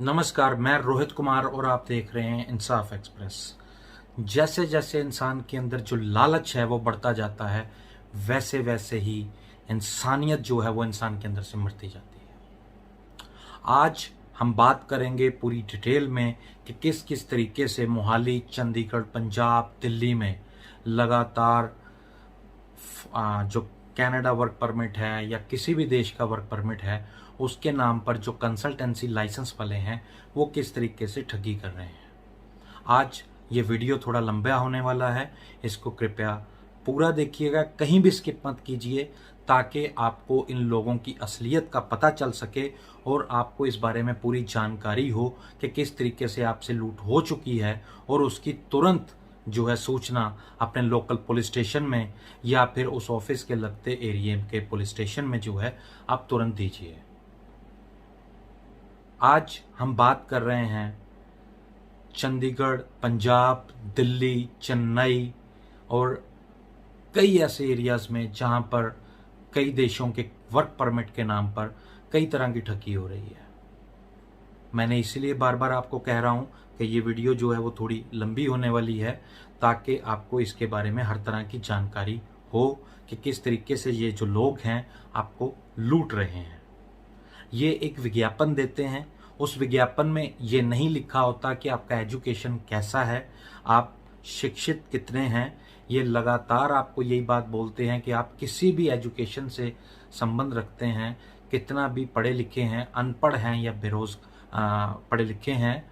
नमस्कार, मैं रोहित कुमार और आप देख रहे हैं इंसाफ एक्सप्रेस। जैसे जैसे इंसान के अंदर जो लालच है वो बढ़ता जाता है, वैसे वैसे ही इंसानियत जो है वो इंसान के अंदर से मरती जाती है। आज हम बात करेंगे पूरी डिटेल में कि किस किस तरीके से मोहाली, चंडीगढ़, पंजाब, दिल्ली में लगातार जो कनाडा वर्क परमिट है या किसी भी देश का वर्क परमिट है, उसके नाम पर जो कंसल्टेंसी लाइसेंस वाले हैं वो किस तरीके से ठगी कर रहे हैं। आज ये वीडियो थोड़ा लंबा होने वाला है, इसको कृपया पूरा देखिएगा, कहीं भी स्किप मत कीजिए, ताकि आपको इन लोगों की असलियत का पता चल सके और आपको इस बारे में पूरी जानकारी हो कि किस तरीके से आपसे लूट हो चुकी है और उसकी तुरंत जो है सूचना अपने लोकल पुलिस स्टेशन में या फिर उस ऑफिस के लगते एरिया के पुलिस स्टेशन में जो है आप तुरंत दीजिए। आज हम बात कर रहे हैं चंडीगढ़, पंजाब, दिल्ली, चेन्नई और कई ऐसे एरियाज में जहां पर कई देशों के वर्क परमिट के नाम पर कई तरह की ठगी हो रही है। मैंने इसीलिए बार बार आपको कह रहा हूं कि ये वीडियो जो है वो थोड़ी लंबी होने वाली है, ताकि आपको इसके बारे में हर तरह की जानकारी हो कि किस तरीके से ये जो लोग हैं आपको लूट रहे हैं। ये एक विज्ञापन देते हैं, उस विज्ञापन में ये नहीं लिखा होता कि आपका एजुकेशन कैसा है, आप शिक्षित कितने हैं। ये लगातार आपको यही बात बोलते हैं कि आप किसी भी एजुकेशन से संबंध रखते हैं, कितना भी पढ़े लिखे हैं, अनपढ़ हैं या पढ़े लिखे हैं,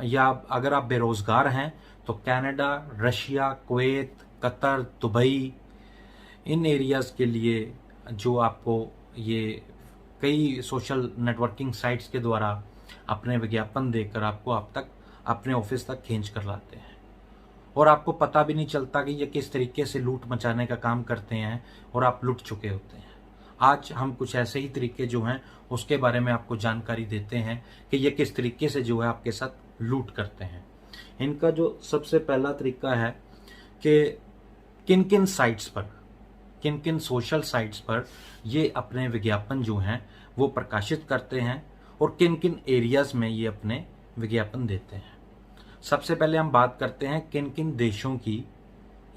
या अगर आप बेरोजगार हैं तो Canada, Russia, Kuwait, Qatar, Dubai, इन एरियाज़ के लिए जो आपको ये कई सोशल नेटवर्किंग साइट्स के द्वारा अपने विज्ञापन देकर आपको आप तक अपने ऑफिस तक खींच कर लाते हैं और आपको पता भी नहीं चलता कि ये किस तरीके से लूट मचाने का काम करते हैं और आप लूट चुके होते हैं। आज हम कुछ ऐसे ही तरीके जो हैं उसके बारे में आपको जानकारी देते हैं कि ये किस तरीके से जो है आपके साथ लूट करते हैं। इनका जो सबसे पहला तरीका है कि किन किन साइट्स पर, किन किन सोशल साइट्स पर ये अपने विज्ञापन जो हैं वो प्रकाशित करते हैं और किन किन एरियाज में ये अपने विज्ञापन देते हैं। सबसे पहले हम बात करते हैं किन किन देशों की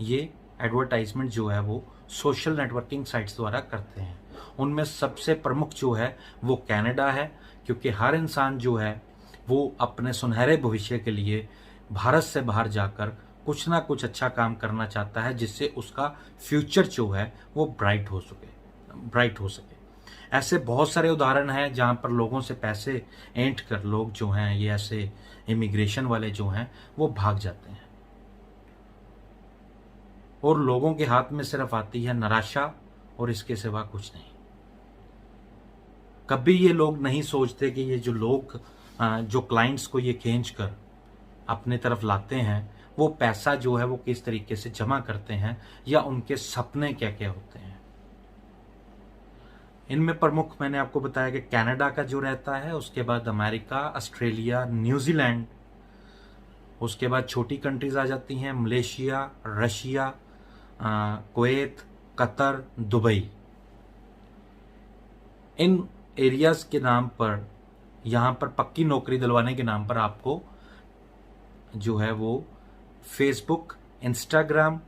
ये एडवर्टाइजमेंट जो है वो सोशल नेटवर्किंग साइट्स द्वारा करते हैं। उनमें सबसे प्रमुख जो है वो कनाडा है, क्योंकि हर इंसान जो है वो अपने सुनहरे भविष्य के लिए भारत से बाहर जाकर कुछ ना कुछ अच्छा काम करना चाहता है, जिससे उसका फ्यूचर जो है वो ब्राइट हो सके। ऐसे बहुत सारे उदाहरण हैं जहां पर लोगों से पैसे ऐंठ कर लोग जो हैं, ये ऐसे इमिग्रेशन वाले जो हैं वो भाग जाते हैं और लोगों के हाथ में सिर्फ आती है निराशा और इसके सिवा कुछ नहीं। कभी ये लोग नहीं सोचते कि ये जो लोग जो क्लाइंट्स को ये खींच कर अपने तरफ लाते हैं वो पैसा जो है वो किस तरीके से जमा करते हैं या उनके सपने क्या क्या होते हैं। इनमें प्रमुख मैंने आपको बताया कि कनाडा का जो रहता है, उसके बाद अमेरिका, ऑस्ट्रेलिया, न्यूजीलैंड, उसके बाद छोटी कंट्रीज आ जाती हैं Malaysia, Russia, Kuwait, Qatar, Dubai. इन एरियाज के नाम पर, यहाँ पर पक्की नौकरी दिलवाने के नाम पर आपको जो है वो फेसबुक, इंस्टाग्राम,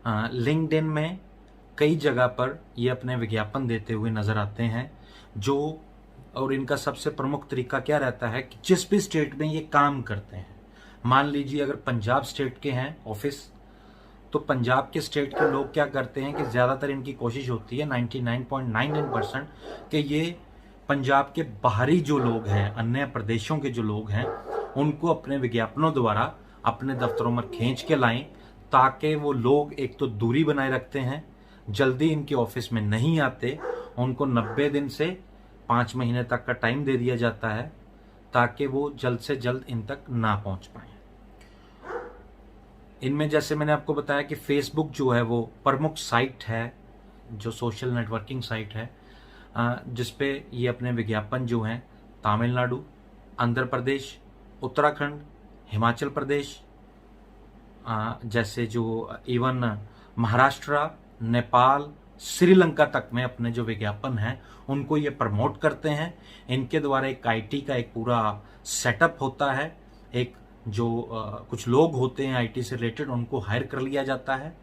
लिंक्डइन में कई जगह पर ये अपने विज्ञापन देते हुए नजर आते हैं। और इनका सबसे प्रमुख तरीका क्या रहता है कि जिस भी स्टेट में ये काम करते हैं, मान लीजिए अगर पंजाब स्टेट के हैं ऑफिस, तो पंजाब के स्टेट के लोग क्या करते हैं कि ज़्यादातर इनकी कोशिश होती है 99.99% कि ये पंजाब के बाहरी जो लोग हैं, अन्य प्रदेशों के जो लोग हैं, उनको अपने विज्ञापनों द्वारा अपने दफ्तरों में खींच के लाएं, ताकि वो लोग एक तो दूरी बनाए रखते हैं, जल्दी इनके ऑफिस में नहीं आते, उनको 90 दिन से 5 महीने तक का टाइम दे दिया जाता है ताकि वो जल्द से जल्द इन तक ना पहुंच पाए। इनमें जैसे मैंने आपको बताया कि फेसबुक जो है वो प्रमुख साइट है, जो सोशल नेटवर्किंग साइट है, जिसपे ये अपने विज्ञापन जो हैं तमिलनाडु, आंध्र प्रदेश, उत्तराखंड, हिमाचल प्रदेश, जैसे जो इवन महाराष्ट्र, नेपाल, श्रीलंका तक में अपने जो विज्ञापन हैं उनको ये प्रमोट करते हैं। इनके द्वारा एक आईटी का एक पूरा सेटअप होता है, एक जो कुछ लोग होते हैं आईटी से रिलेटेड उनको हायर कर लिया जाता है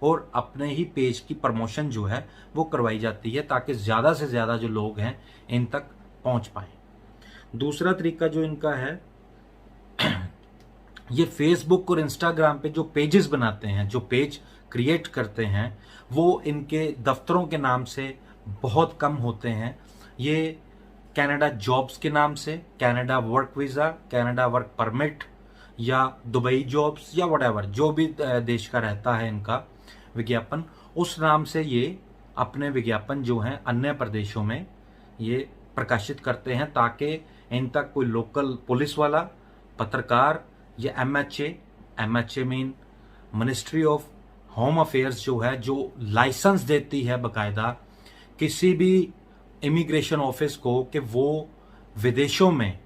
और अपने ही पेज की प्रमोशन जो है वो करवाई जाती है ताकि ज़्यादा से ज़्यादा जो लोग हैं इन तक पहुंच पाएं। दूसरा तरीका जो इनका है, ये फेसबुक और इंस्टाग्राम पे जो पेजेस बनाते हैं, जो पेज क्रिएट करते हैं, वो इनके दफ्तरों के नाम से बहुत कम होते हैं। ये कनाडा जॉब्स के नाम से, Canada work visa, Canada work permit या दुबई जॉब्स या व्हाटएवर जो भी देश का रहता है इनका विज्ञापन, उस नाम से ये अपने विज्ञापन जो हैं अन्य प्रदेशों में ये प्रकाशित करते हैं ताकि इन तक कोई लोकल पुलिस वाला, पत्रकार या MHA mean ministry of home affairs जो है, जो लाइसेंस देती है बकायदा किसी भी इमिग्रेशन ऑफिस को कि वो विदेशों में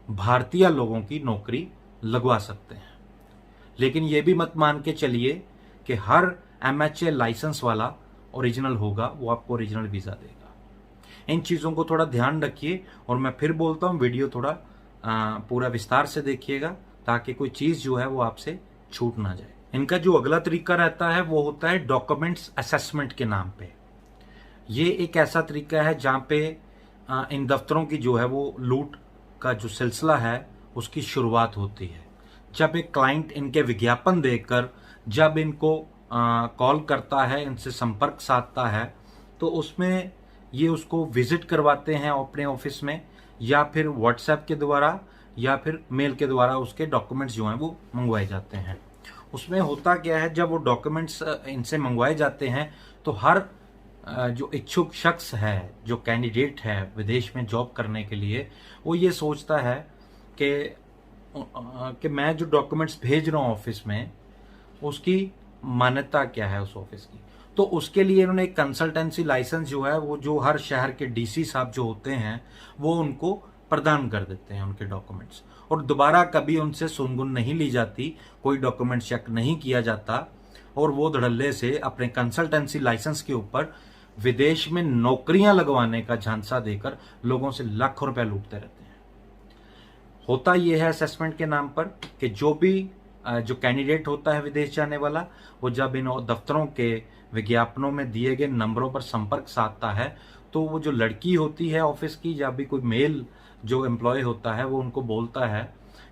भारतीय लोगों की नौकरी लगवा सकते हैं। लेकिन ये भी मत मान के चलिए कि हर एमएचए लाइसेंस वाला ओरिजिनल होगा, वो आपको ओरिजिनल वीज़ा देगा। इन चीज़ों को थोड़ा ध्यान रखिए और मैं फिर बोलता हूँ वीडियो थोड़ा पूरा विस्तार से देखिएगा ताकि कोई चीज़ जो है वो आपसे छूट ना जाए। इनका जो अगला तरीका रहता है वो होता है डॉक्यूमेंट्स असेसमेंट के नाम पे। ये एक ऐसा तरीका है जहाँ पे इन दफ्तरों की जो है वो लूट का जो सिलसिला है उसकी शुरुआत होती है। जब एक क्लाइंट इनके विज्ञापन देखकर जब इनको कॉल करता है, इनसे संपर्क साधता है, तो उसमें ये उसको विजिट करवाते हैं अपने ऑफिस में या फिर व्हाट्सएप के द्वारा या फिर मेल के द्वारा उसके डॉक्यूमेंट्स जो हैं वो मंगवाए जाते हैं। उसमें होता क्या है, जब वो डॉक्यूमेंट्स इनसे मंगवाए जाते हैं तो हर जो इच्छुक शख्स है, जो कैंडिडेट है विदेश में जॉब करने के लिए, वो ये सोचता है कि मैं जो डॉक्यूमेंट्स भेज रहा हूँ ऑफिस में उसकी मान्यता क्या है उस ऑफिस की। तो उसके लिए इन्होंने एक कंसल्टेंसी लाइसेंस जो है वो जो हर शहर के डीसी साहब जो होते हैं वो उनको प्रदान कर देते हैं उनके डॉक्यूमेंट्स, और दोबारा कभी उनसे सुनगुन नहीं ली जाती, कोई डॉक्यूमेंट चेक नहीं किया जाता और वो धड़ल्ले से अपने कंसल्टेंसी लाइसेंस के ऊपर विदेश में नौकरियां लगवाने का झांसा देकर लोगों से लाखों रुपए लूटते रहते हैं। होता यह है असेसमेंट के नाम पर कि जो भी जो कैंडिडेट होता है विदेश जाने वाला, वो जब इन दफ्तरों के विज्ञापनों में दिए गए नंबरों पर संपर्क साधता है तो वो जो लड़की होती है ऑफिस की या भी कोई मेल जो एम्प्लॉय होता है वो उनको बोलता है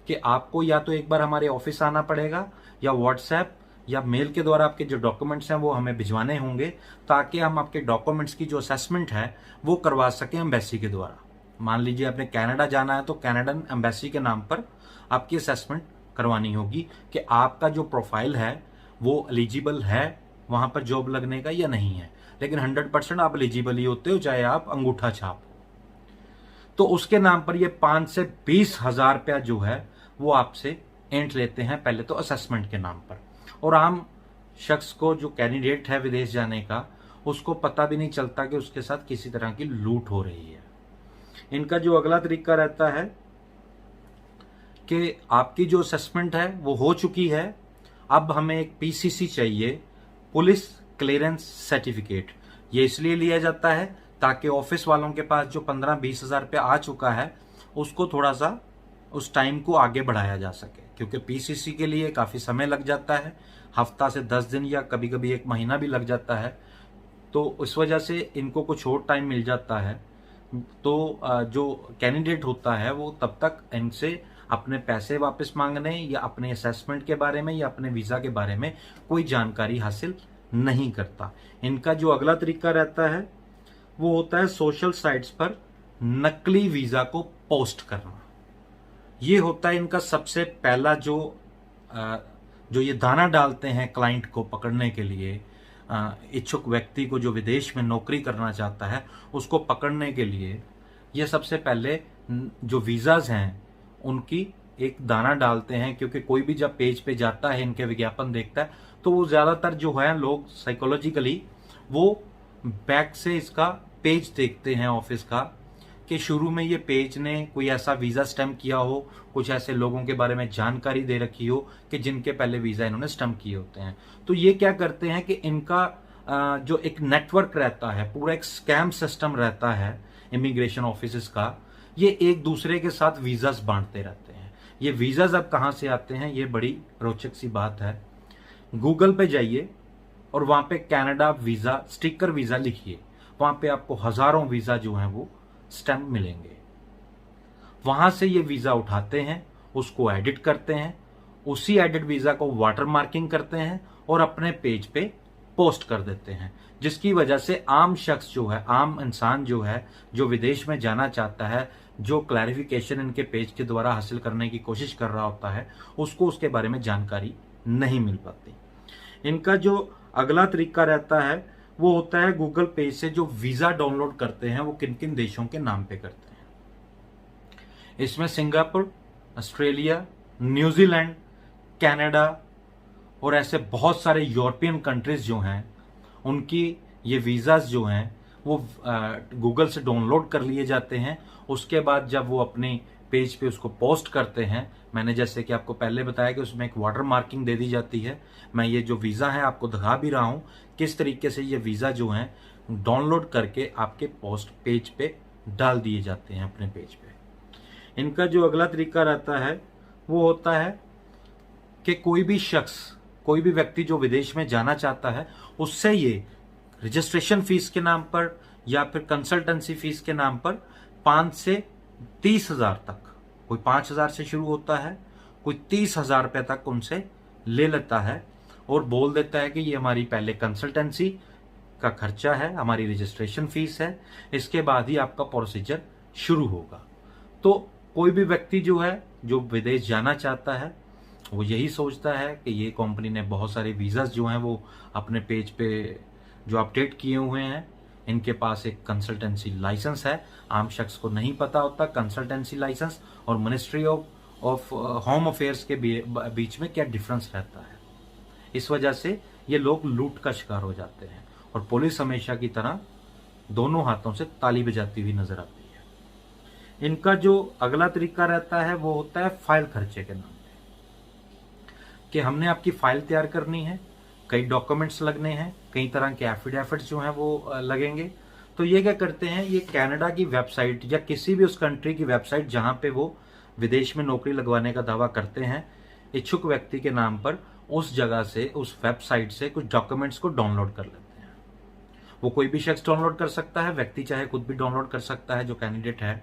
कि आपको या तो एक बार हमारे ऑफिस आना पड़ेगा या व्हाट्सएप या मेल के द्वारा आपके जो डॉक्यूमेंट्स हैं वो हमें भिजवाने होंगे ताकि हम आपके डॉक्यूमेंट्स की जो असेसमेंट है वो करवा सकें एम्बेसी के द्वारा। मान लीजिए आपने कनाडा जाना है तो कनाडन एम्बेसी के नाम पर आपकी असेसमेंट करवानी होगी कि आपका जो प्रोफाइल है वो एलिजिबल है वहां पर जॉब लगने का या नहीं है। लेकिन 100% आप एलिजिबल ही होते हो चाहे आप अंगूठा छाप हो। तो उसके नाम पर ये 5 से 20 हजार रुपया जो है वो आपसे एंट लेते हैं पहले तो असेसमेंट के नाम पर, और आम शख्स को जो कैंडिडेट है विदेश जाने का उसको पता भी नहीं चलता कि उसके साथ किसी तरह की लूट हो रही है। इनका जो अगला तरीका रहता है कि आपकी जो असेसमेंट है वो हो चुकी है, अब हमें एक पीसीसी चाहिए, पुलिस क्लियरेंस सर्टिफिकेट। ये इसलिए लिया जाता है ताकि ऑफिस वालों के पास जो 15-20 हजार रुपया आ चुका है उसको थोड़ा सा उस टाइम को आगे बढ़ाया जा सके, क्योंकि पीसीसी के लिए काफ़ी समय लग जाता है, हफ्ता से 10 दिन या कभी कभी 1 महीना भी लग जाता है। तो इस वजह से इनको कुछ और टाइम मिल जाता है। तो जो कैंडिडेट होता है वो तब तक इनसे अपने पैसे वापस मांगने या अपने असेसमेंट के बारे में या अपने वीज़ा के बारे में कोई जानकारी हासिल नहीं करता। इनका जो अगला तरीका रहता है वो होता है सोशल साइट्स पर नकली वीज़ा को पोस्ट करना। ये होता है इनका सबसे पहला जो ये दाना डालते हैं क्लाइंट को पकड़ने के लिए, इच्छुक व्यक्ति को जो विदेश में नौकरी करना चाहता है उसको पकड़ने के लिए ये सबसे पहले जो वीज़ाज हैं उनकी एक दाना डालते हैं। क्योंकि कोई भी जब पेज पे जाता है इनके विज्ञापन देखता है तो वो ज़्यादातर जो है लोग साइकोलॉजिकली वो बैक से इसका पेज देखते हैं ऑफिस का कि शुरू में ये पेज ने कोई ऐसा वीज़ा स्टैम्प किया हो, कुछ ऐसे लोगों के बारे में जानकारी दे रखी हो कि जिनके पहले वीज़ा इन्होंने स्टैम्प किए होते हैं। तो ये क्या करते हैं कि इनका जो एक नेटवर्क रहता है, पूरा एक स्कैम सिस्टम रहता है इमिग्रेशन ऑफिसेस का, ये एक दूसरे के साथ वीजास बांटते रहते हैं। ये वीजास अब कहां से आते हैं, ये बड़ी रोचक सी बात है। गूगल पे जाइए और वहां पे कनाडा वीजा, स्टिकर वीजा लिखिए, वहां पे आपको हजारों वीजा जो हैं वो स्टैम्प मिलेंगे। वहां से ये वीजा उठाते हैं, उसको एडिट करते हैं, उसी एडिट वीजा को वाटर मार्किंग करते हैं और अपने पेज पे पोस्ट कर देते हैं, जिसकी वजह से आम शख्स जो है, आम इंसान जो है, जो विदेश में जाना चाहता है, जो क्लैरिफिकेशन इनके पेज के द्वारा हासिल करने की कोशिश कर रहा होता है, उसको उसके बारे में जानकारी नहीं मिल पाती। इनका जो अगला तरीका रहता है वो होता है गूगल पेज से जो वीजा डाउनलोड करते हैं वो किन किन देशों के नाम पे करते हैं। इसमें सिंगापुर, ऑस्ट्रेलिया, न्यूजीलैंड, कनाडा और ऐसे बहुत सारे यूरोपियन कंट्रीज जो हैं, उनकी ये वीजास जो हैं वो गूगल से डाउनलोड कर लिए जाते हैं। उसके बाद जब वो अपनी पेज पे उसको पोस्ट करते हैं, मैंने जैसे कि आपको पहले बताया कि उसमें एक वाटर मार्किंग दे दी जाती है। मैं ये जो वीजा है आपको दिखा भी रहा हूं किस तरीके से ये वीजा जो है डाउनलोड करके आपके पोस्ट पेज पे डाल दिए जाते हैं अपने पेज पे। इनका जो अगला तरीका रहता है वो होता है कि कोई भी शख्स, कोई भी व्यक्ति जो विदेश में जाना चाहता है, उससे ये रजिस्ट्रेशन फीस के नाम पर या फिर कंसल्टेंसी फीस के नाम पर 5 से 30,000 तक, कोई 5,000 से शुरू होता है, कोई 30,000 रुपए तक उनसे ले लेता है और बोल देता है कि ये हमारी पहले कंसल्टेंसी का खर्चा है, हमारी रजिस्ट्रेशन फीस है, इसके बाद ही आपका प्रोसीजर शुरू होगा। तो कोई भी व्यक्ति जो है, जो विदेश जाना चाहता है, वो यही सोचता है कि ये कंपनी ने बहुत सारे वीजास जो हैं वो अपने पेज पे जो अपडेट किए हुए हैं, इनके पास एक कंसल्टेंसी लाइसेंस है। आम शख्स को नहीं पता होता कंसल्टेंसी लाइसेंस और मिनिस्ट्री ऑफ होम अफेयर्स के बीच में क्या डिफरेंस रहता है। इस वजह से ये लोग लूट का शिकार हो जाते हैं और पुलिस हमेशा की तरह दोनों हाथों से ताली बजाती हुई नजर आती है। इनका जो अगला तरीका रहता है वो होता है फाइल खर्चे के नाम पे, कि हमने आपकी फाइल तैयार करनी है, कई डॉक्यूमेंट्स लगने हैं, कई तरह के एफिडेविट्स जो हैं वो लगेंगे। तो ये क्या करते हैं, ये कनाडा की वेबसाइट या किसी भी उस कंट्री की वेबसाइट जहां पे वो विदेश में नौकरी लगवाने का दावा करते हैं, इच्छुक व्यक्ति के नाम पर उस जगह से, उस वेबसाइट से कुछ डॉक्यूमेंट्स को डाउनलोड कर लेते हैं। वो कोई भी शख्स डाउनलोड कर सकता है, व्यक्ति चाहे खुद भी डाउनलोड कर सकता है जो कैंडिडेट है।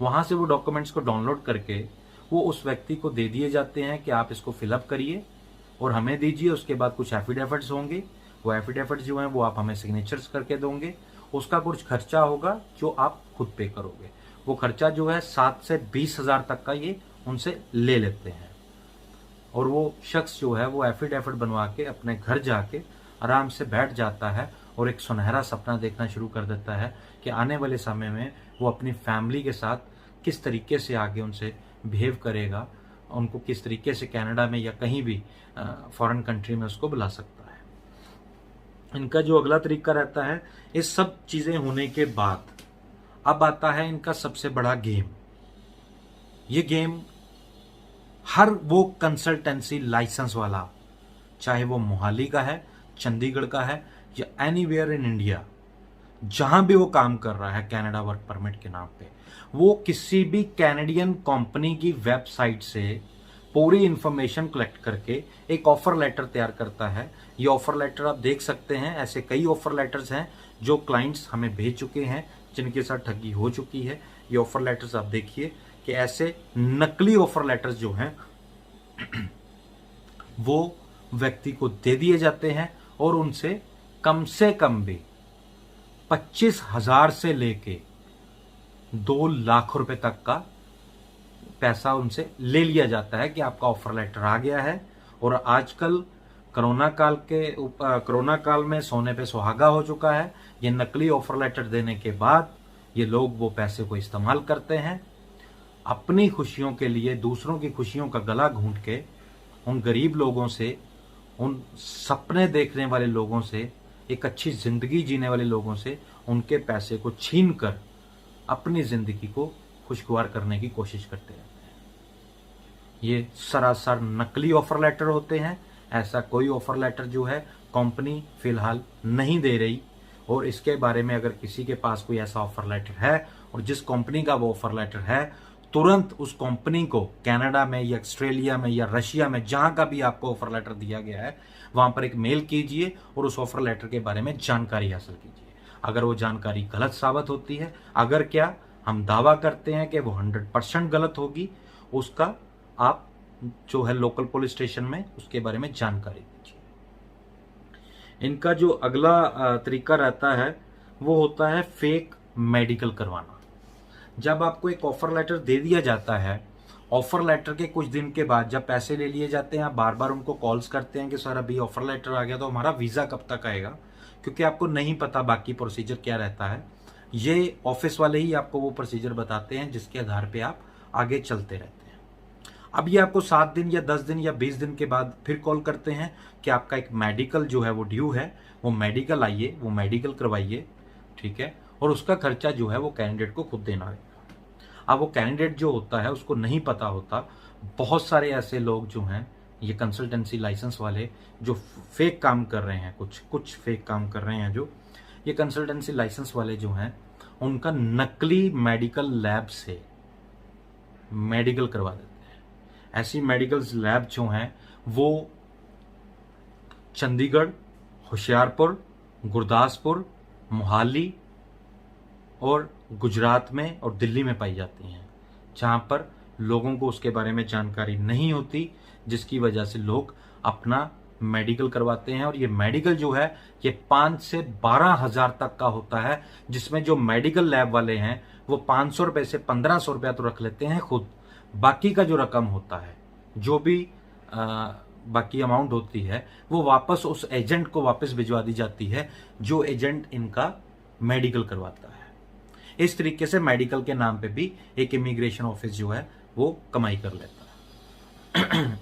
वहां से वो डॉक्यूमेंट्स को डाउनलोड करके वो उस व्यक्ति को दे दिए जाते हैं कि आप इसको फिलअप करिए और हमें दीजिए। उसके बाद कुछ एफिडेविट्स होंगे, वो एफिडेविट्स जो हैं वो आप हमें सिग्नेचर्स करके दोगे। उसका कुछ खर्चा होगा जो आप खुद पे करोगे। वो खर्चा जो है 7 से 20,000 तक का ये उनसे ले लेते हैं और वो शख्स जो है वो एफिडेविट बनवा के अपने घर जाके आराम से बैठ जाता है और एक सुनहरा सपना देखना शुरू कर देता है कि आने वाले समय में वो अपनी फैमिली के साथ किस तरीके से आगे उनसे बिहेव करेगा, उनको किस तरीके से कनाडा में या कहीं भी फॉरेन कंट्री में उसको बुला सकता है। इनका जो अगला तरीका रहता है, इस सब चीजें होने के बाद अब आता है इनका सबसे बड़ा गेम। ये गेम हर वो कंसल्टेंसी लाइसेंस वाला, चाहे वो मोहाली का है, चंडीगढ़ का है या एनीवेयर इन इंडिया, जहां भी वो काम कर रहा है कनाडा वर्क परमिट के नाम पे, वो किसी भी कैनेडियन कंपनी की वेबसाइट से पूरी इंफॉर्मेशन कलेक्ट करके एक ऑफर लेटर तैयार करता है। ये ऑफर लेटर आप देख सकते हैं, ऐसे कई ऑफर लेटर्स हैं जो क्लाइंट्स हमें भेज चुके हैं जिनके साथ ठगी हो चुकी है। ये ऑफर लेटर्स आप देखिए कि ऐसे नकली ऑफर लेटर्स जो हैं वो व्यक्ति को दे दिए जाते हैं और उनसे कम से कम भी 25,000 से लेके 2 लाख रुपए तक का पैसा उनसे ले लिया जाता है कि आपका ऑफर लेटर आ गया है। और आजकल कोरोना काल में सोने पे सुहागा हो चुका है। ये नकली ऑफर लेटर देने के बाद ये लोग वो पैसे को इस्तेमाल करते हैं अपनी खुशियों के लिए, दूसरों की खुशियों का गला घूंट के उन गरीब लोगों से, उन सपने देखने वाले लोगों से, एक अच्छी जिंदगी जीने वाले लोगों से उनके पैसे को छीन कर अपनी जिंदगी को खुशगवार करने की कोशिश करते रहते हैं। ये सरासर नकली ऑफर लेटर होते हैं। ऐसा कोई ऑफर लेटर जो है कंपनी फिलहाल नहीं दे रही, और इसके बारे में अगर किसी के पास कोई ऐसा ऑफर लेटर है और जिस कंपनी का वो ऑफर लेटर है, तुरंत उस कंपनी को कनाडा में या ऑस्ट्रेलिया में या रशिया में जहां का भी आपको ऑफर लेटर दिया गया है वहां पर एक मेल कीजिए और उस ऑफर लेटर के बारे में जानकारी हासिल कीजिए। अगर वो जानकारी गलत साबित होती है, अगर क्या हम दावा करते हैं कि वो 100% गलत होगी, उसका आप जो है लोकल पुलिस स्टेशन में उसके बारे में जानकारी दीजिए। इनका जो अगला तरीका रहता है वो होता है फेक मेडिकल करवाना। जब आपको एक ऑफर लेटर दे दिया जाता है, ऑफर लेटर के कुछ दिन के बाद जब पैसे ले लिए जाते हैं, आप बार बार उनको कॉल्स करते हैं कि सर अभी ऑफर लेटर आ गया तो हमारा वीज़ा कब तक आएगा, क्योंकि आपको नहीं पता बाकी प्रोसीजर क्या रहता है। ये ऑफिस वाले ही आपको वो प्रोसीजर बताते हैं जिसके आधार पे आप आगे चलते रहते हैं। अब ये आपको 7 दिन या 10 दिन या 20 दिन के बाद फिर कॉल करते हैं कि आपका एक मेडिकल जो है वो ड्यू है, वो मेडिकल आइए, वो मेडिकल करवाइए, ठीक है, और उसका खर्चा जो है वो कैंडिडेट को खुद देना है। अब वो कैंडिडेट जो होता है उसको नहीं पता होता, बहुत सारे ऐसे लोग जो हैं ये कंसल्टेंसी लाइसेंस वाले जो फेक काम कर रहे हैं, कुछ फेक काम कर रहे हैं, जो ये कंसल्टेंसी लाइसेंस वाले जो हैं उनका नकली मेडिकल लैब से मेडिकल करवा देते हैं। ऐसी मेडिकल लैब जो हैं वो चंडीगढ़, होशियारपुर, गुरदासपुर, मोहाली और गुजरात में और दिल्ली में पाई जाती हैं, जहां पर लोगों को उसके बारे में जानकारी नहीं होती, जिसकी वजह से लोग अपना मेडिकल करवाते हैं। और ये मेडिकल जो है ये 5 से 12 हज़ार तक का होता है, जिसमें जो मेडिकल लैब वाले हैं वो 500 रुपये से 1500 रुपया तो रख लेते हैं खुद, बाकी का जो रकम होता है, जो भी बाकी अमाउंट होती है, वो वापस उस एजेंट को वापस भिजवा दी जाती है जो एजेंट इनका मेडिकल करवाता है। इस तरीके से मेडिकल के नाम पे भी एक इमिग्रेशन ऑफिस जो है वो कमाई कर लेता है।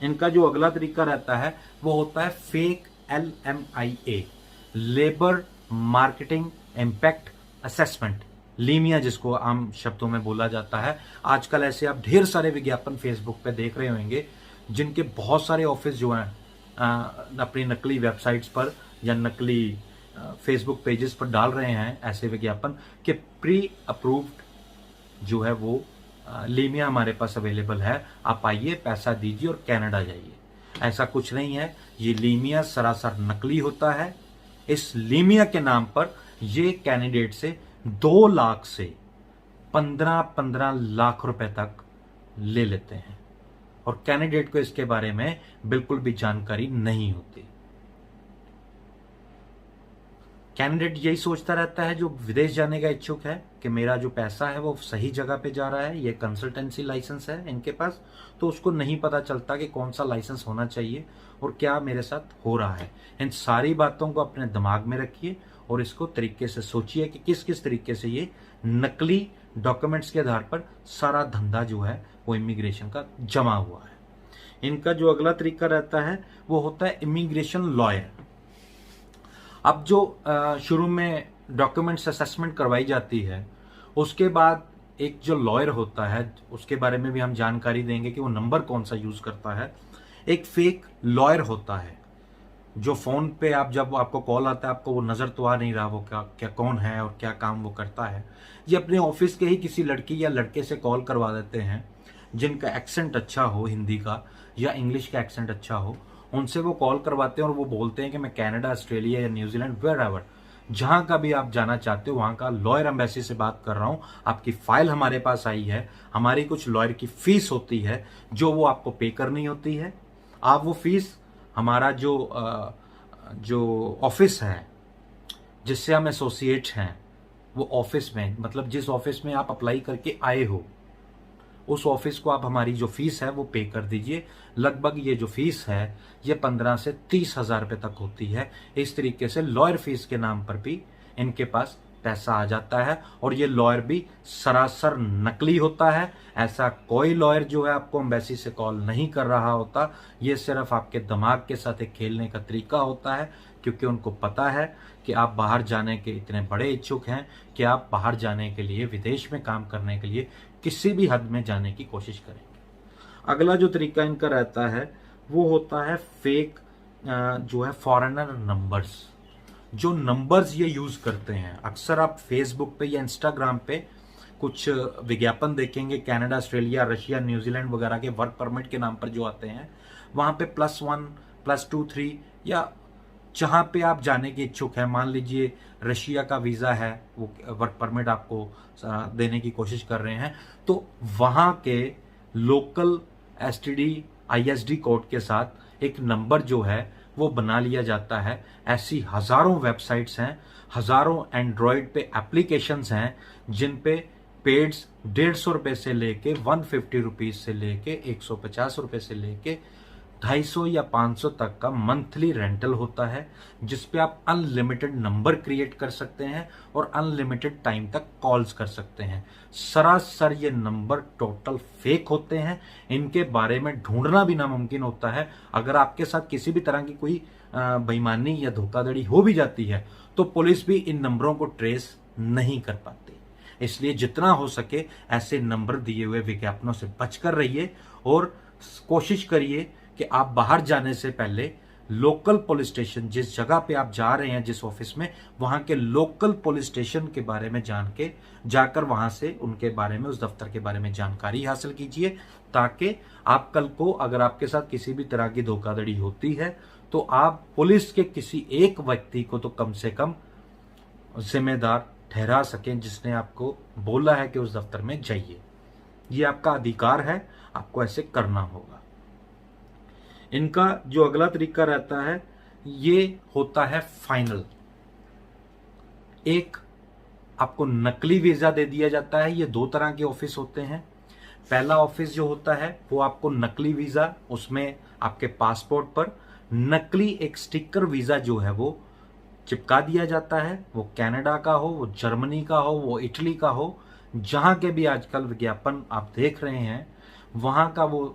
इनका जो अगला तरीका रहता है वो होता है fake LMIA, labour marketing impact assessment, लीमिया जिसको आम शब्दों में बोला जाता है। आजकल ऐसे आप ढेर सारे विज्ञापन फेसबुक पे देख रहे होंगे जिनके बहुत सारे ऑफिस जो हैं अपनी नकली वेबसाइट्स पर या नकली फेसबुक पेजेस पर डाल रहे हैं ऐसे विज्ञापन कि प्री अप्रूव्ड जो है वो लीमिया हमारे पास अवेलेबल है, आप आइए, पैसा दीजिए और कनाडा जाइए। ऐसा कुछ नहीं है, ये लीमिया सरासर नकली होता है। इस लीमिया के नाम पर ये कैंडिडेट से 2 लाख से 15-15 लाख रुपए तक ले लेते हैं और कैंडिडेट को इसके बारे में बिल्कुल भी जानकारी नहीं होती। कैंडिडेट यही सोचता रहता है जो विदेश जाने का इच्छुक है कि मेरा जो पैसा है वो सही जगह पे जा रहा है, ये कंसल्टेंसी लाइसेंस है इनके पास, तो उसको नहीं पता चलता कि कौन सा लाइसेंस होना चाहिए और क्या मेरे साथ हो रहा है। इन सारी बातों को अपने दिमाग में रखिए और इसको तरीके से सोचिए कि किस किस तरीके से ये नकली डॉक्यूमेंट्स के आधार पर सारा धंधा जो है वो इमिग्रेशन का जमा हुआ है। इनका जो अगला तरीका रहता है वो होता है इमिग्रेशन लॉयर। अब जो शुरू में डॉक्यूमेंट्स असेसमेंट करवाई जाती है उसके बाद एक जो लॉयर होता है उसके बारे में भी हम जानकारी देंगे कि वो नंबर कौन सा यूज करता है। एक फेक लॉयर होता है जो फोन पे आप जब आपको कॉल आता है आपको वो नजर तो आ नहीं रहा वो क्या कौन है और क्या काम वो करता है। ये अपने ऑफिस के ही किसी लड़की या लड़के से कॉल करवा देते हैं जिनका एक्सेंट अच्छा हो, हिंदी का या इंग्लिश का एक्सेंट अच्छा हो, उनसे वो कॉल करवाते हैं और वो बोलते हैं कि मैं कनाडा, ऑस्ट्रेलिया या न्यूजीलैंड, वेयर एवर, जहां का भी आप जाना चाहते हो वहां का लॉयर एम्बेसी से बात कर रहा हूं, आपकी फाइल हमारे पास आई है, हमारी कुछ लॉयर की फीस होती है जो वो आपको पे करनी होती है। आप वो फीस हमारा जो ऑफिस है जिससे हम एसोसिएट हैं वो ऑफिस में, मतलब जिस ऑफिस में आप अप्लाई करके आए हो उस ऑफिस को आप हमारी जो फीस है वो पे कर दीजिए। लगभग ये जो फीस है ये 15 से 30 हजार रुपये तक होती है। इस तरीके से लॉयर फीस के नाम पर भी इनके पास पैसा आ जाता है और ये लॉयर भी सरासर नकली होता है। ऐसा कोई लॉयर जो है आपको एम्बेसी से कॉल नहीं कर रहा होता, ये सिर्फ आपके दिमाग के साथ एक खेलने का तरीका होता है, क्योंकि उनको पता है कि आप बाहर जाने के इतने बड़े इच्छुक हैं कि आप बाहर जाने के लिए, विदेश में काम करने के लिए किसी भी हद में जाने की कोशिश करेंगे। अगला जो तरीका इनका रहता है वो होता है फेक जो है फॉरेनर नंबर्स, जो नंबर्स ये यूज़ करते हैं, अक्सर आप फेसबुक पे या इंस्टाग्राम पे कुछ विज्ञापन देखेंगे कनाडा, ऑस्ट्रेलिया, रशिया, न्यूजीलैंड वगैरह के वर्क परमिट के नाम पर जो आते हैं, वहाँ पे +1, +2, 3 या जहाँ पे आप जाने के इच्छुक हैं, मान लीजिए रशिया का वीज़ा है, वो वर्क परमिट आपको देने की कोशिश कर रहे हैं, तो वहाँ के लोकल STD ISD कोड के साथ एक नंबर जो है वो बना लिया जाता है। ऐसी हजारों वेबसाइट्स हैं, हजारों एंड्रॉयड पे एप्लीकेशंस हैं जिन पे पेड्स 150 रुपये से लेके 150 रुपीज से लेके 150 रुपये से लेके 250 या 500 तक का मंथली रेंटल होता है, जिसपे आप अनलिमिटेड नंबर क्रिएट कर सकते हैं और अनलिमिटेड टाइम तक कॉल्स कर सकते हैं। सरासर ये नंबर टोटल फेक होते हैं, इनके बारे में ढूंढना भी नामुमकिन होता है। अगर आपके साथ किसी भी तरह की कोई बेईमानी या धोखाधड़ी हो भी जाती है तो पुलिस भी इन नंबरों को ट्रेस नहीं कर पाती। इसलिए जितना हो सके ऐसे नंबर दिए हुए विज्ञापनों से बचकर रहिए और कोशिश करिए कि आप बाहर जाने से पहले लोकल पुलिस स्टेशन, जिस जगह पे आप जा रहे हैं, जिस ऑफिस में, वहां के लोकल पुलिस स्टेशन के बारे में जाकर वहां से उनके बारे में, उस दफ्तर के बारे में जानकारी हासिल कीजिए, ताकि आप कल को अगर आपके साथ किसी भी तरह की धोखाधड़ी होती है तो आप पुलिस के किसी एक व्यक्ति को तो कम से कम जिम्मेदार ठहरा सकें जिसने आपको बोला है कि उस दफ्तर में जाइए। ये आपका अधिकार है, आपको ऐसे करना होगा। इनका जो अगला तरीका रहता है ये होता है फाइनल। एक आपको नकली वीजा दे दिया जाता है। ये 2 तरह के ऑफिस होते हैं। पहला ऑफिस जो होता है वो आपको नकली वीजा, उसमें आपके पासपोर्ट पर नकली एक स्टिकर वीजा जो है वो चिपका दिया जाता है। वो कनाडा का हो, वो जर्मनी का हो, वो इटली का हो, जहां के भी आजकल विज्ञापन आप देख रहे हैं वहां का वो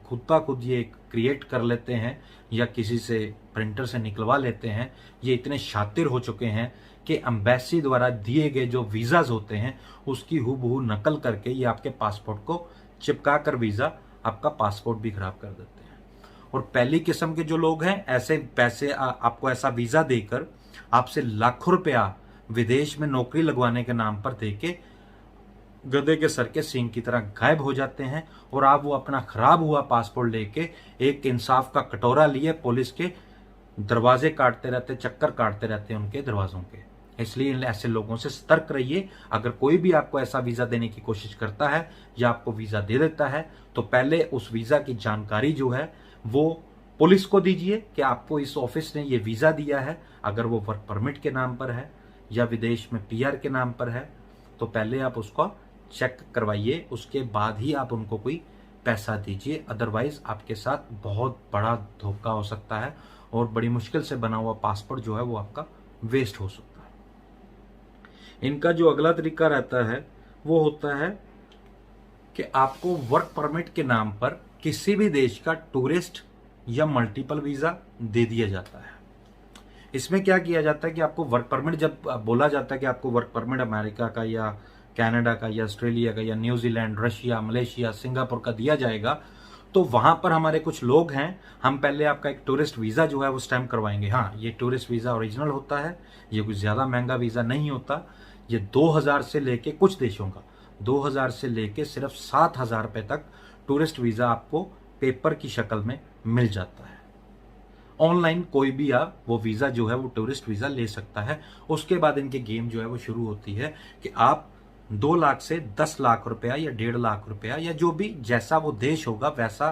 खुद का खुद ये क्रिएट कर लेते हैं या किसी से प्रिंटर से निकलवा लेते हैं। ये इतने शातिर हो चुके हैं कि एम्बेसी द्वारा दिए गए जो वीज़ाज होते हैं उसकी हूबहू नकल करके ये आपके पासपोर्ट को चिपका कर वीज़ा आपका पासपोर्ट भी खराब कर देते हैं। और पहली किस्म के जो लोग हैं, ऐसे पैसे आपको ऐसा वीज़ा देकर आपसे लाखों रुपया विदेश में नौकरी लगवाने के नाम पर देके गधे के सर के सींग की तरह गायब हो जाते हैं और आप वो अपना खराब हुआ पासपोर्ट लेके एक इंसाफ का कटोरा लिए पुलिस के दरवाजे काटते रहते, चक्कर काटते रहते हैं उनके दरवाजों के। इसलिए ऐसे लोगों से सतर्क रहिए। अगर कोई भी आपको ऐसा वीजा देने की कोशिश करता है या आपको वीजा दे देता है तो पहले उस वीजा की जानकारी जो है वो पुलिस को दीजिए कि आपको इस ऑफिस ने ये वीजा दिया है। अगर वो वर्क परमिट के नाम पर है या विदेश में PR के नाम पर है तो पहले आप उसको चेक करवाइए, उसके बाद ही आप उनको कोई पैसा दीजिए। अदरवाइज आपके साथ बहुत बड़ा धोखा हो सकता है और बड़ी मुश्किल से बना हुआ पासपोर्ट जो है वो आपका वेस्ट हो सकता है। इनका जो अगला तरीका रहता है वो होता है कि आपको वर्क परमिट के नाम पर किसी भी देश का टूरिस्ट या मल्टीपल वीजा दे दिया जाता है। इसमें क्या किया जाता है कि आपको वर्क परमिट, जब बोला जाता है कि आपको वर्क परमिट अमेरिका का या कनाडा का या ऑस्ट्रेलिया का या न्यूजीलैंड, रशिया, मलेशिया, सिंगापुर का दिया जाएगा, तो वहां पर हमारे कुछ लोग हैं, हम पहले आपका एक टूरिस्ट वीजा जो है वो स्टैम्प करवाएंगे। हाँ, ये टूरिस्ट वीजा ओरिजिनल होता है, ये कुछ ज्यादा महंगा वीजा नहीं होता। ये 2000 से लेके, कुछ देशों का 2000 से लेके सिर्फ 7000 रुपए तक टूरिस्ट वीजा आपको पेपर की शक्ल में मिल जाता है। ऑनलाइन कोई भी आप वो वीजा जो है वो टूरिस्ट वीजा ले सकता है। उसके बाद इनकी गेम जो है वो शुरू होती है कि आप 2 लाख से 10 लाख रुपया या 1.5 लाख रुपया या जो भी जैसा वो देश होगा वैसा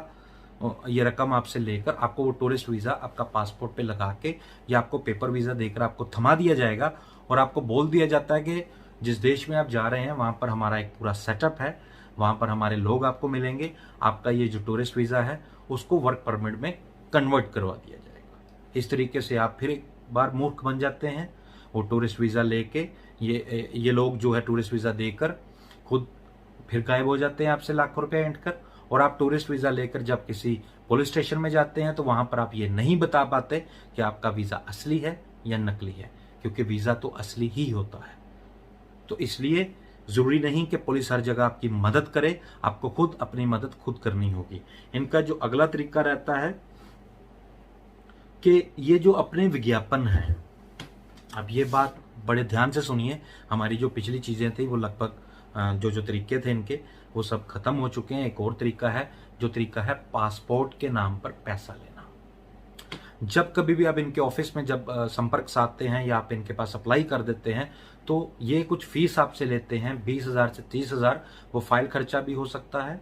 ये रकम आपसे लेकर आपको वो टूरिस्ट वीजा आपका पासपोर्ट पे लगा के या आपको पेपर वीजा देकर आपको थमा दिया जाएगा और आपको बोल दिया जाता है कि जिस देश में आप जा रहे हैं वहां पर हमारा एक पूरा सेटअप है, वहां पर हमारे लोग आपको मिलेंगे, आपका ये जो टूरिस्ट वीजा है उसको वर्क परमिट में कन्वर्ट करवा दिया जाएगा। इस तरीके से आप फिर एक बार मूर्ख बन जाते हैं। वो टूरिस्ट वीजा लेके ये लोग जो है टूरिस्ट वीजा देकर खुद फिर गायब हो जाते हैं आपसे लाखों रुपए एंड कर। और आप टूरिस्ट वीजा लेकर जब किसी पुलिस स्टेशन में जाते हैं तो वहां पर आप ये नहीं बता पाते कि आपका वीजा असली है या नकली है, क्योंकि वीजा तो असली ही होता है। तो इसलिए जरूरी नहीं कि पुलिस हर जगह आपकी मदद करे, आपको खुद अपनी मदद खुद करनी होगी। इनका जो अगला तरीका रहता है कि ये जो अपने विज्ञापन हैं, अब ये बात बड़े ध्यान से सुनिए, हमारी जो पिछली चीज़ें थी वो लगभग जो तरीके थे इनके वो सब खत्म हो चुके हैं। एक और तरीका है, जो तरीका है पासपोर्ट के नाम पर पैसा लेना। जब कभी भी आप इनके ऑफिस में जब संपर्क साधते हैं या आप इनके पास अप्लाई कर देते हैं तो ये कुछ फीस आपसे लेते हैं 20,000 से 30,000। वो फाइल खर्चा भी हो सकता है,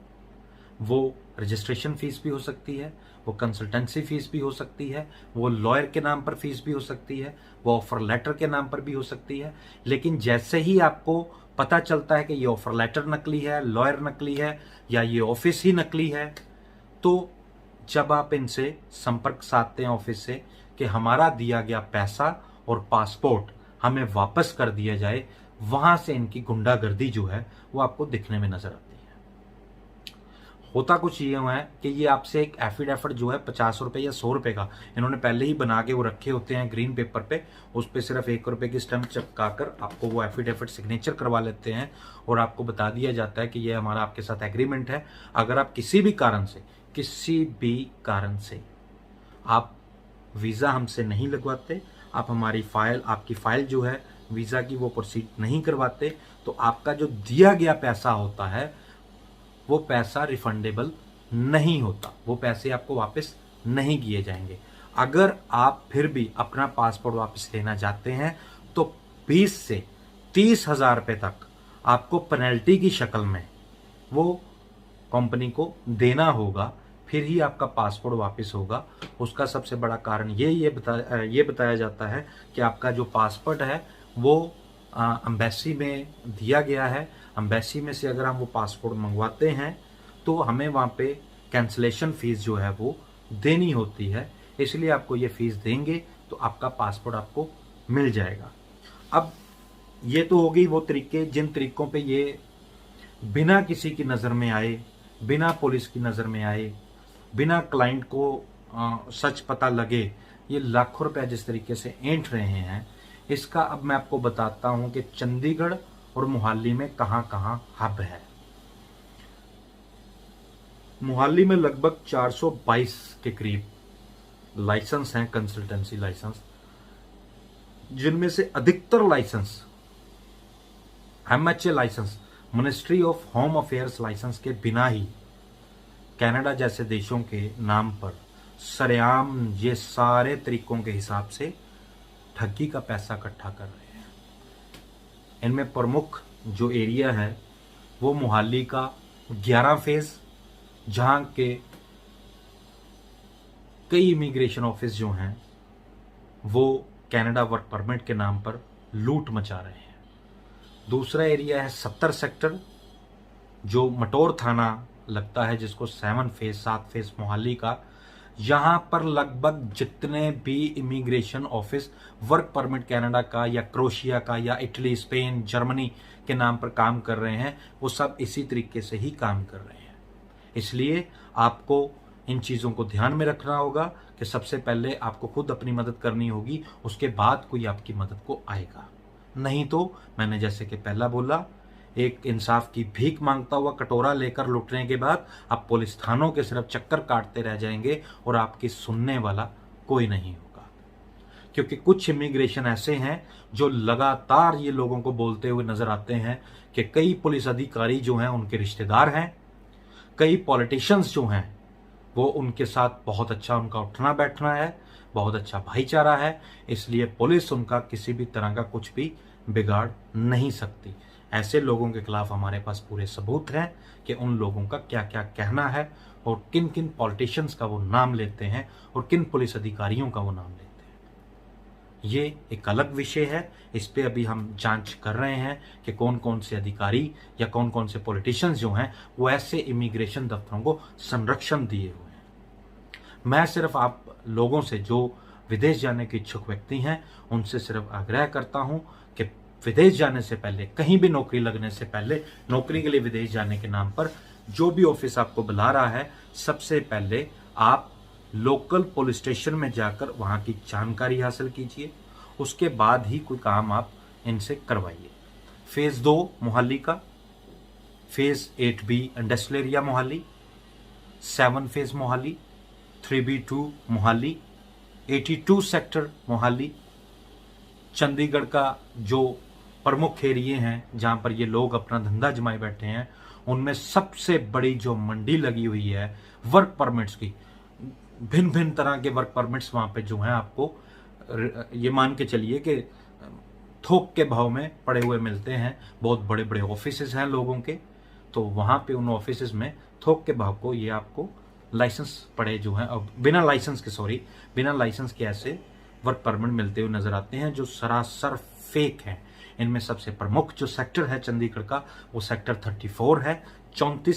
वो रजिस्ट्रेशन फीस भी हो सकती है, वो कंसल्टेंसी फीस भी हो सकती है, वो लॉयर के नाम पर फीस भी हो सकती है, वो ऑफर लेटर के नाम पर भी हो सकती है। लेकिन जैसे ही आपको पता चलता है कि ये ऑफर लेटर नकली है, लॉयर नकली है या ये ऑफिस ही नकली है, तो जब आप इनसे संपर्क साधते हैं ऑफिस से कि हमारा दिया गया पैसा और पासपोर्ट हमें वापस कर दिया जाए, वहां से इनकी गुंडागर्दी जो है वो आपको दिखने में नजर आती है। होता कुछ ये हुआ है कि ये आपसे एक एफिडेविट जो है 50 रुपए या 100 रुपए का इन्होंने पहले ही बना के वो रखे होते हैं ग्रीन पेपर पे, उस पर सिर्फ 1 रुपए की स्टैंप चिपका कर आपको वो एफिडेविट सिग्नेचर करवा लेते हैं और आपको बता दिया जाता है कि ये हमारा आपके साथ एग्रीमेंट है। अगर आप किसी भी कारण से आप वीज़ा हमसे नहीं लगवाते, आप आपकी फाइल जो है वीज़ा की वो प्रोसीड नहीं करवाते, तो आपका जो दिया गया पैसा होता है वो पैसा रिफंडेबल नहीं होता, वो पैसे आपको वापस नहीं किए जाएंगे। अगर आप फिर भी अपना पासपोर्ट वापस लेना चाहते हैं तो 20 से 30,000 रुपये तक आपको पेनल्टी की शक्ल में वो कंपनी को देना होगा, फिर ही आपका पासपोर्ट वापस होगा। उसका सबसे बड़ा कारण ये बताया जाता है कि आपका जो पासपोर्ट है वो एम्बेसी में दिया गया है। एम्बेसी में से अगर हम वो पासपोर्ट मंगवाते हैं तो हमें वहाँ पे कैंसलेशन फ़ीस जो है वो देनी होती है, इसलिए आपको ये फ़ीस देंगे तो आपका पासपोर्ट आपको मिल जाएगा। अब ये तो हो गई वो तरीके जिन तरीकों पे ये बिना किसी की नज़र में आए, बिना पुलिस की नज़र में आए, बिना क्लाइंट को सच पता लगे ये लाखों रुपए जिस तरीके से ऐंठ रहे हैं, इसका अब मैं आपको बताता हूं कि चंडीगढ़ और मोहाली में कहां कहां हब है। मोहाली में लगभग 422 के करीब लाइसेंस हैं, कंसल्टेंसी लाइसेंस, जिनमें से अधिकतर licence MHA licence, ministry of home affairs licence के बिना ही कनाडा जैसे देशों के नाम पर सरेआम ये सारे तरीकों के हिसाब से ठगी का पैसा इकट्ठा कर रहे हैं। इनमें प्रमुख जो एरिया है वो मोहाली का 11 फेज, जहां के कई इमिग्रेशन ऑफिस जो हैं वो कनाडा वर्क परमिट के नाम पर लूट मचा रहे हैं। दूसरा एरिया है 70 सेक्टर, जो मटोर थाना लगता है, जिसको 7 फेज मोहाली का। यहां पर लगभग जितने भी immigration office work permit Canada का या क्रोशिया का या इटली, स्पेन, जर्मनी के नाम पर काम कर रहे हैं, वो सब इसी तरीके से ही काम कर रहे हैं। इसलिए आपको इन चीज़ों को ध्यान में रखना होगा कि सबसे पहले आपको खुद अपनी मदद करनी होगी, उसके बाद कोई आपकी मदद को आएगा। नहीं तो मैंने जैसे कि पहला बोला, एक इंसाफ की भीख मांगता हुआ कटोरा लेकर लुटने के बाद आप पुलिस थानों के सिर्फ चक्कर काटते रह जाएंगे और आपकी सुनने वाला कोई नहीं होगा। क्योंकि कुछ इमिग्रेशन ऐसे हैं जो लगातार ये लोगों को बोलते हुए नजर आते हैं कि कई पुलिस अधिकारी जो हैं उनके रिश्तेदार हैं, कई पॉलिटिशियंस जो हैं वो उनके साथ बहुत अच्छा उनका उठना बैठना है, बहुत अच्छा भाईचारा है, इसलिए पुलिस उनका किसी भी तरह का कुछ भी बिगाड़ नहीं सकती। ऐसे लोगों के खिलाफ हमारे पास पूरे सबूत हैं कि उन लोगों का क्या क्या कहना है और किन किन पॉलिटिशियंस का वो नाम लेते हैं और किन पुलिस अधिकारियों का वो नाम लेते हैं। ये एक अलग विषय है, इस पे अभी हम जांच कर रहे हैं कि कौन कौन से अधिकारी या कौन कौन से पॉलिटिशियंस जो हैं वो ऐसे इमिग्रेशन दफ्तरों को संरक्षण दिए हुए हैं। मैं सिर्फ आप लोगों से जो विदेश जाने के इच्छुक व्यक्ति हैं उनसे सिर्फ आग्रह करता हूं कि विदेश जाने से पहले, कहीं भी नौकरी लगने से पहले, नौकरी के लिए विदेश जाने के नाम पर जो भी ऑफिस आपको बुला रहा है, सबसे पहले आप लोकल पुलिस स्टेशन में जाकर वहां की जानकारी हासिल कीजिए, उसके बाद ही कोई काम आप इनसे करवाइए। फेज 2 मोहाली का, phase 8B industrial area Mohali, 7 phase Mohali, 3B2 Mohali, 82 sector Mohali, Chandigarh का जो प्रमुख एरिए हैं जहां पर ये लोग अपना धंधा जमाए बैठे हैं, उनमें सबसे बड़ी जो मंडी लगी हुई है वर्क परमिट्स की, भिन्न भिन्न तरह के वर्क परमिट्स वहां पे जो हैं आपको ये मान के चलिए कि थोक के भाव में पड़े हुए मिलते हैं। बहुत बड़े बड़े ऑफिसेज हैं लोगों के, तो वहां पे उन ऑफिसेज में थोक के भाव को ये आपको लाइसेंस पड़े जो हैं, अब बिना लाइसेंस के ऐसे वर्क परमिट मिलते हुए नजर आते हैं जो सरासर फेक हैं। इनमें सबसे प्रमुख जो सेक्टर है चंडीगढ़ का वो सेक्टर 34 है, 34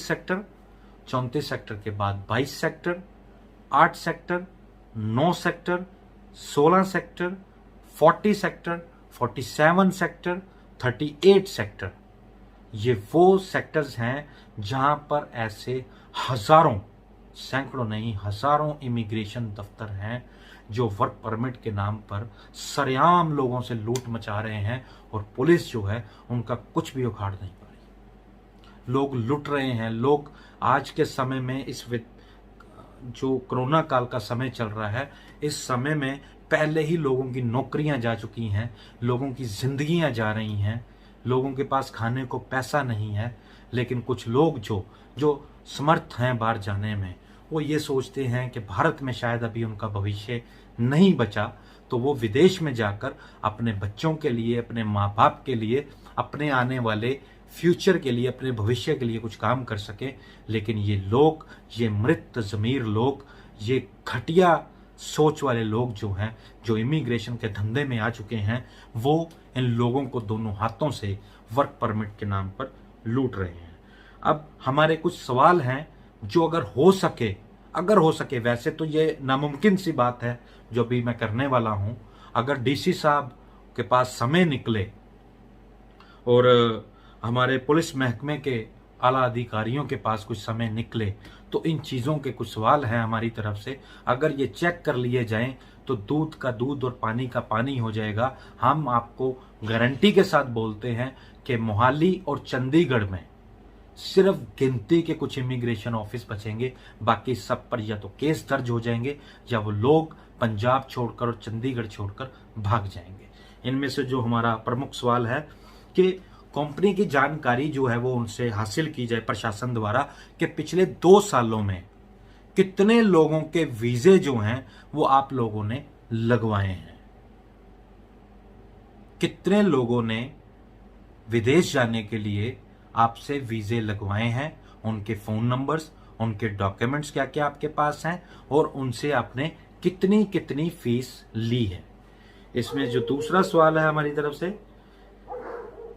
सेक्टर के बाद 22 sector, 8 sector, 9 sector, 16 sector, 40 sector, 47 sector, 38 sector. ये वो सेक्टर्स हैं जहां पर ऐसे हजारों, सैकड़ों नहीं हजारों इमिग्रेशन दफ्तर हैं जो वर्क परमिट के नाम पर सरेआम लोगों से लूट मचा रहे हैं और पुलिस जो है उनका कुछ भी उखाड़ नहीं पा रही। लोग लुट रहे हैं। लोग आज के समय में जो कोरोना काल का समय चल रहा है, इस समय में पहले ही लोगों की नौकरियां जा चुकी हैं, लोगों की जिंदगियां जा रही हैं, लोगों के पास खाने को पैसा नहीं है, लेकिन कुछ लोग जो समर्थ हैं बाहर जाने में, वो ये सोचते हैं कि भारत में शायद अभी उनका भविष्य नहीं बचा, तो वो विदेश में जाकर अपने बच्चों के लिए, अपने माँ बाप के लिए, अपने आने वाले फ्यूचर के लिए, अपने भविष्य के लिए कुछ काम कर सके। लेकिन ये लोग, ये मृत ज़मीर लोग, ये घटिया सोच वाले लोग जो हैं, जो इमिग्रेशन के धंधे में आ चुके हैं, वो इन लोगों को दोनों हाथों से वर्क परमिट के नाम पर लूट रहे हैं। अब हमारे कुछ सवाल हैं जो अगर हो सके, वैसे तो ये नामुमकिन सी बात है जो भी मैं करने वाला हूं, अगर डीसी साहब के पास समय निकले और हमारे पुलिस महकमे के आला अधिकारियों के पास कुछ समय निकले, तो इन चीज़ों के कुछ सवाल हैं हमारी तरफ से। अगर ये चेक कर लिए जाएं तो दूध का दूध और पानी का पानी हो जाएगा। हम आपको गारंटी के साथ बोलते हैं कि मोहाली और चंडीगढ़ में सिर्फ गिनती के कुछ इमिग्रेशन ऑफिस बचेंगे, बाकी सब पर या तो केस दर्ज हो जाएंगे या वो लोग पंजाब छोड़कर और चंडीगढ़ छोड़कर भाग जाएंगे। इनमें से जो हमारा प्रमुख सवाल है कि कंपनी की जानकारी जो है वो उनसे हासिल की जाए प्रशासन द्वारा कि पिछले 2 सालों में कितने लोगों के वीजे जो हैं वो आप लोगों ने लगवाए हैं, कितने लोगों ने विदेश जाने के लिए आपसे वीजे लगवाए हैं, उनके फोन नंबर्स, उनके डॉक्यूमेंट्स क्या क्या आपके पास हैं और उनसे आपने कितनी कितनी फीस ली है। इसमें जो दूसरा सवाल है हमारी तरफ से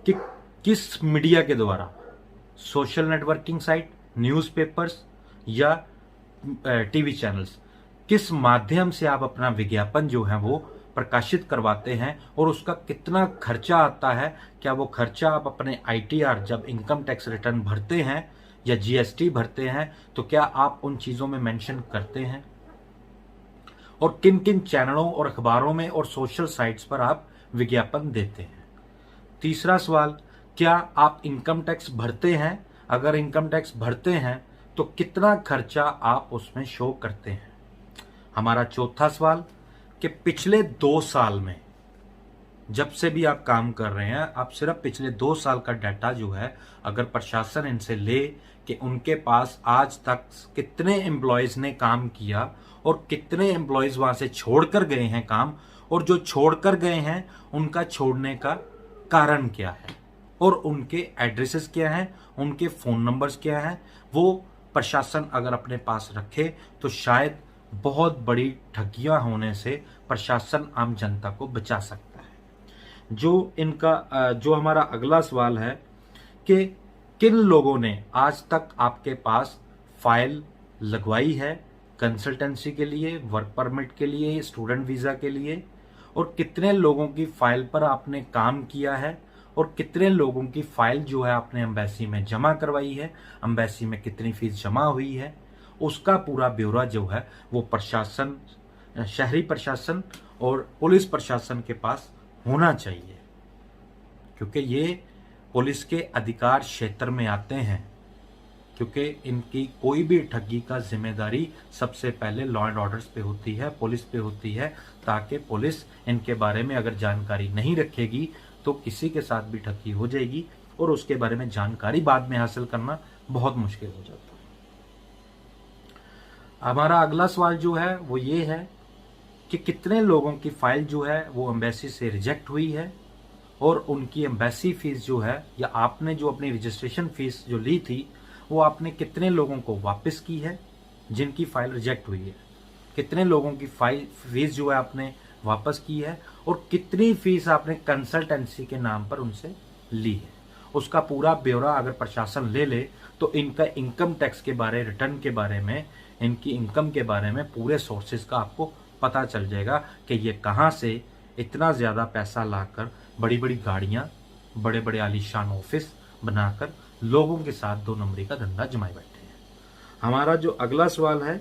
कि किस मीडिया के द्वारा, सोशल नेटवर्किंग साइट, न्यूज़पेपर्स या टीवी चैनल्स, किस माध्यम से आप अपना विज्ञापन जो है वो प्रकाशित करवाते हैं और उसका कितना खर्चा आता है। क्या वो खर्चा आप अपने ITR जब इनकम टैक्स रिटर्न भरते हैं या GST भरते हैं तो क्या आप उन चीज़ों में मेंशन करते हैं, और किन किन चैनलों और अखबारों में और सोशल साइट्स पर आप विज्ञापन देते हैं। तीसरा सवाल, क्या आप इनकम टैक्स भरते हैं? अगर इनकम टैक्स भरते हैं तो कितना खर्चा आप उसमें शो करते हैं। हमारा चौथा सवाल कि पिछले 2 साल में जब से भी आप काम कर रहे हैं, आप सिर्फ पिछले 2 साल का डाटा जो है अगर प्रशासन इनसे ले कि उनके पास आज तक कितने एम्प्लॉयज ने काम किया और कितने एम्प्लॉयज वहां से छोड़कर गए हैं काम, और जो छोड़कर गए हैं उनका छोड़ने का कारण क्या है और उनके एड्रेसेस क्या हैं, उनके फोन नंबर्स क्या हैं, वो प्रशासन अगर अपने पास रखे तो शायद बहुत बड़ी ठगियां होने से प्रशासन आम जनता को बचा सकता है। जो हमारा अगला सवाल है कि किन लोगों ने आज तक आपके पास फाइल लगवाई है कंसल्टेंसी के लिए, वर्क परमिट के लिए, स्टूडेंट वीजा के लिए, और कितने लोगों की फाइल पर आपने काम किया है और कितने लोगों की फाइल जो है आपने एम्बेसी में जमा करवाई है, एम्बेसी में कितनी फीस जमा हुई है, उसका पूरा ब्यौरा जो है वो प्रशासन, शहरी प्रशासन और पुलिस प्रशासन के पास होना चाहिए, क्योंकि ये पुलिस के अधिकार क्षेत्र में आते हैं। क्योंकि इनकी कोई भी ठगी का जिम्मेदारी सबसे पहले लॉ एंड ऑर्डर्स पे होती है, पुलिस पे होती है, ताकि पुलिस इनके बारे में अगर जानकारी नहीं रखेगी तो किसी के साथ भी ठगी हो जाएगी और उसके बारे में जानकारी बाद में हासिल करना बहुत मुश्किल हो जाता है। हमारा अगला सवाल जो है वो ये है कि कितने लोगों की फाइल जो है वो एम्बेसी से रिजेक्ट हुई है और उनकी एम्बेसी फीस जो है या आपने जो अपनी रजिस्ट्रेशन फीस जो ली थी वो आपने कितने लोगों को वापस की है जिनकी फाइल रिजेक्ट हुई है, कितने लोगों की फाइल फीस जो है आपने वापस की है और कितनी फीस आपने कंसल्टेंसी के नाम पर उनसे ली है। उसका पूरा ब्यौरा अगर प्रशासन ले ले तो इनका इनकम टैक्स के बारे, रिटर्न के बारे में, इनकी इनकम के बारे में पूरे सोर्सेज का आपको पता चल जाएगा कि ये कहाँ से इतना ज़्यादा पैसा लाकर बड़ी बड़ी गाड़ियाँ, बड़े बड़े आलीशान ऑफिस बनाकर लोगों के साथ 2 नंबरी का धंधा जमाए बैठे हैं। हमारा जो अगला सवाल है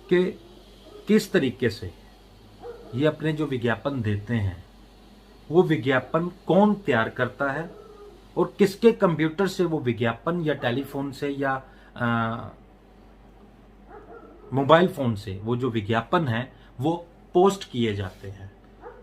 कि किस तरीके से ये अपने जो विज्ञापन देते हैं वो विज्ञापन कौन तैयार करता है और किसके कंप्यूटर से वो विज्ञापन या टेलीफोन से या मोबाइल फोन से वो जो विज्ञापन है वो पोस्ट किए जाते हैं,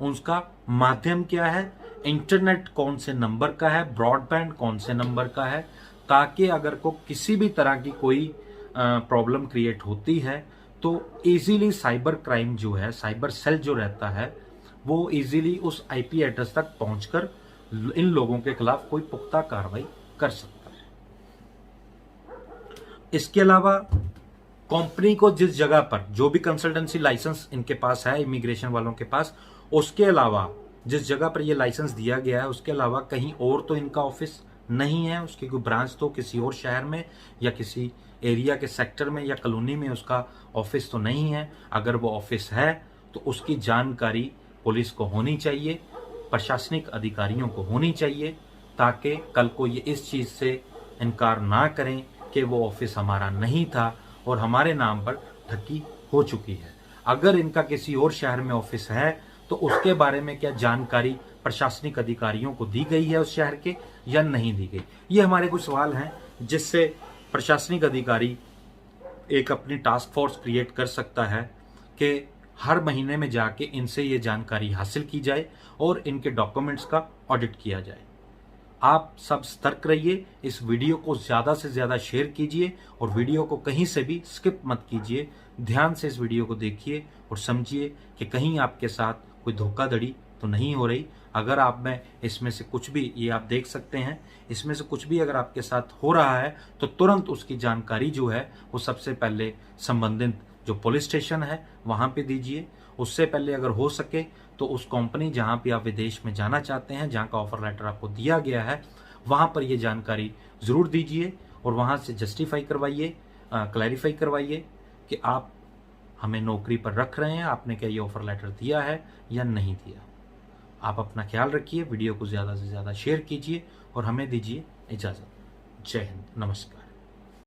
उसका माध्यम क्या है, इंटरनेट कौन से नंबर का है, ब्रॉडबैंड कौन से नंबर का है, ताकि अगर को किसी भी तरह की कोई प्रॉब्लम क्रिएट होती है तो इजीली साइबर क्राइम जो है, साइबर सेल जो रहता है वो इजीली उस आईपी एड्रेस तक पहुंचकर इन लोगों के खिलाफ कोई पुख्ता कार्रवाई कर सकता है। इसके अलावा कंपनी को जिस जगह पर जो भी कंसल्टेंसी लाइसेंस इनके पास है, इमिग्रेशन वालों के पास, उसके अलावा जिस जगह पर ये लाइसेंस दिया गया है उसके अलावा कहीं और तो इनका ऑफिस नहीं है, उसकी कोई ब्रांच तो किसी और शहर में या किसी एरिया के सेक्टर में या कॉलोनी में उसका ऑफिस तो नहीं है। अगर वो ऑफिस है तो उसकी जानकारी पुलिस को होनी चाहिए, प्रशासनिक अधिकारियों को होनी चाहिए, ताकि कल को ये इस चीज़ से इनकार ना करें कि वो ऑफिस हमारा नहीं था और हमारे नाम पर ठगी हो चुकी है। अगर इनका किसी और शहर में ऑफिस है तो उसके बारे में क्या जानकारी प्रशासनिक अधिकारियों को दी गई है उस शहर के या नहीं दी गई। ये हमारे कुछ सवाल हैं जिससे प्रशासनिक अधिकारी एक अपनी टास्क फोर्स क्रिएट कर सकता है कि हर महीने में जाके इनसे ये जानकारी हासिल की जाए और इनके डॉक्यूमेंट्स का ऑडिट किया जाए। आप सब सतर्क रहिए, इस वीडियो को ज़्यादा से ज़्यादा शेयर कीजिए और वीडियो को कहीं से भी स्किप मत कीजिए। ध्यान से इस वीडियो को देखिए और समझिए कि कहीं आपके साथ कोई धोखाधड़ी तो नहीं हो रही। अगर आप में इसमें से कुछ भी, ये आप देख सकते हैं, इसमें से कुछ भी अगर आपके साथ हो रहा है तो तुरंत उसकी जानकारी जो है वो सबसे पहले संबंधित जो पुलिस स्टेशन है वहाँ पे दीजिए। उससे पहले अगर हो सके तो उस कंपनी जहाँ पे आप विदेश में जाना चाहते हैं, जहाँ का ऑफर लेटर आपको दिया गया है, वहाँ पर ये जानकारी ज़रूर दीजिए और वहाँ से जस्टिफाई करवाइए, क्लैरिफाई करवाइए कि आप हमें नौकरी पर रख रहे हैं, आपने क्या ये ऑफर लेटर दिया है या नहीं दिया। आप अपना ख्याल रखिए, वीडियो को ज़्यादा से ज़्यादा शेयर कीजिए और हमें दीजिए इजाज़त। जय हिंद, नमस्कार।